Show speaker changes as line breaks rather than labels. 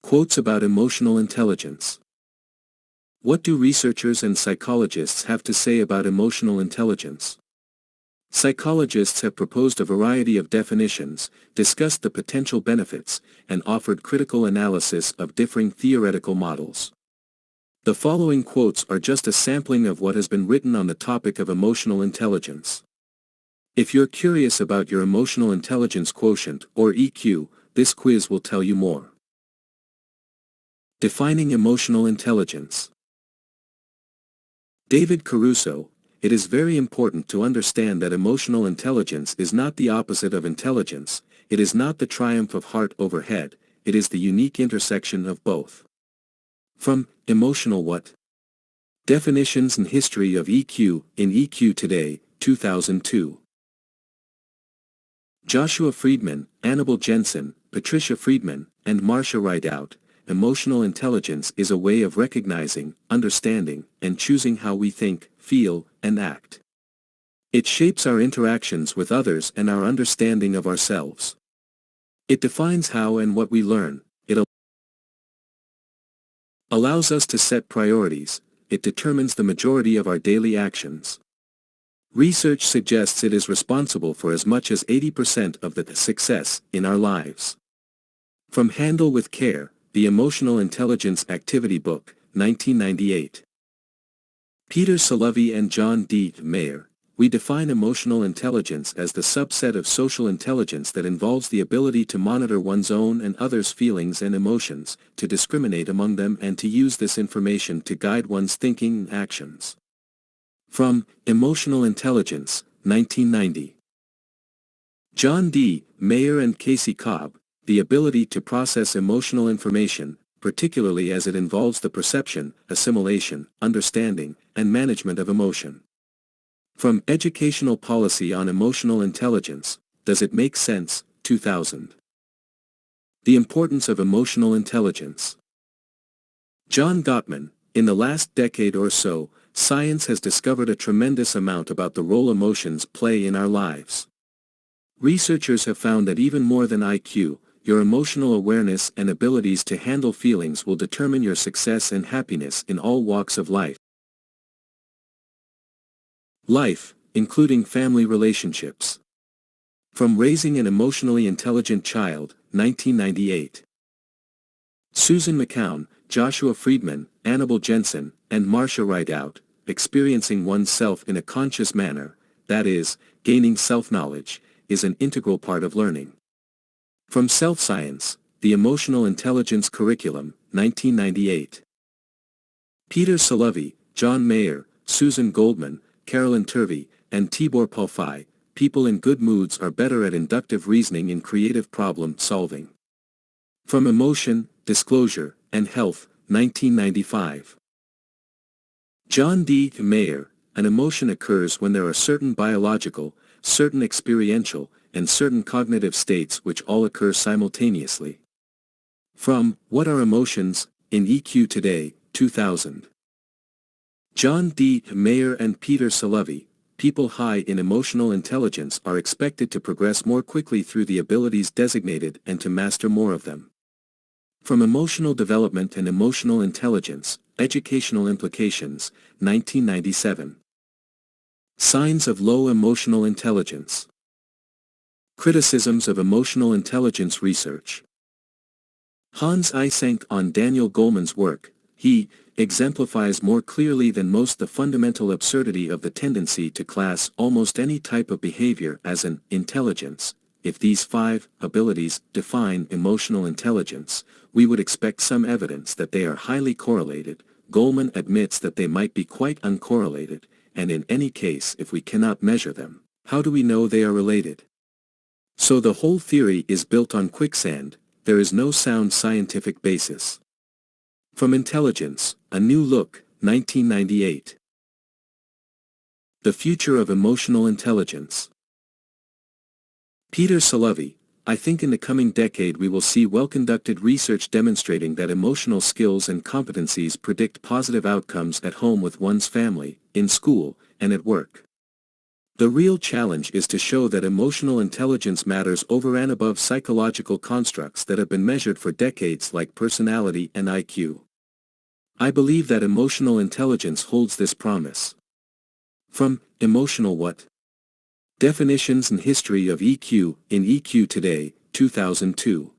Quotes about emotional intelligence. What do researchers and psychologists have to say about emotional intelligence? Psychologists have proposed a variety of definitions, discussed the potential benefits, and offered critical analysis of differing theoretical models. The following quotes are just a sampling of what has been written on the topic of emotional intelligence. If you're curious about your emotional intelligence quotient, or EQ, this quiz will tell you more. Defining emotional intelligence. David Caruso, it is very important to understand that emotional intelligence is not the opposite of intelligence, it is not the triumph of heart over head, it is the unique intersection of both. From Emotional What? Definitions and History of EQ, in EQ Today, 2002. Joshua Freedman, Anabel Jensen, Patricia Freedman, and Marsha Rideout. Emotional intelligence is a way of recognizing, understanding, and choosing how we think, feel, and act. It shapes our interactions with others and our understanding of ourselves. It defines how and what we learn, it allows us to set priorities, it determines the majority of our daily actions. Research suggests it is responsible for as much as 80% of the success in our lives. From Handle with Care, The Emotional Intelligence Activity Book, 1998. Peter Salovey and John D. Mayer, we define emotional intelligence as the subset of social intelligence that involves the ability to monitor one's own and others' feelings and emotions, to discriminate among them and to use this information to guide one's thinking and actions. From Emotional Intelligence, 1990. John D. Mayer and Casey Cobb, The Ability to Process Emotional Information, particularly as it involves the perception, assimilation, understanding, and management of emotion. From Educational Policy on Emotional Intelligence, Does It Make Sense? 2000. The Importance of Emotional Intelligence. John Gottman, in the last decade or so, science has discovered a tremendous amount about the role emotions play in our lives. Researchers have found that even more than IQ, your emotional awareness and abilities to handle feelings will determine your success and happiness in all walks of life. Life, including family relationships. From Raising an Emotionally Intelligent Child, 1998. Susan McCown, Joshua Freedman, Anabel Jensen, and Marsha Rideout, Experiencing Oneself in a Conscious Manner, that is, gaining self-knowledge, is an integral part of learning. From Self-Science, The Emotional Intelligence Curriculum, 1998. Peter Salovey, John Mayer, Susan Goldman, Carolyn Turvey, and Tibor Palfai, People in Good Moods are Better at Inductive Reasoning and Creative Problem Solving. From Emotion, Disclosure, and Health, 1995. John D. Mayer, An emotion occurs when there are certain biological, certain experiential, and certain cognitive states which all occur simultaneously. From What Are Emotions? In EQ Today, 2000. John D. Mayer and Peter Salovey, People high in emotional intelligence are expected to progress more quickly through the abilities designated and to master more of them. From Emotional Development and Emotional Intelligence, Educational Implications, 1997. Signs of Low Emotional Intelligence. Criticisms of Emotional Intelligence Research. Hans Eysenck on Daniel Goleman's work, he exemplifies more clearly than most the fundamental absurdity of the tendency to class almost any type of behavior as an intelligence. If these 5 abilities define emotional intelligence, we would expect some evidence that they are highly correlated. Goleman admits that they might be quite uncorrelated, and in any case if we cannot measure them, how do we know they are related? So the whole theory is built on quicksand, there is no sound scientific basis. From Intelligence, A New Look, 1998. The Future of Emotional Intelligence. Peter Salovey, I think in the coming decade we will see well-conducted research demonstrating that emotional skills and competencies predict positive outcomes at home with one's family, in school, and at work. The real challenge is to show that emotional intelligence matters over and above psychological constructs that have been measured for decades like personality and IQ. I believe that emotional intelligence holds this promise. From Emotional What? Definitions and History of EQ, in EQ Today, 2002.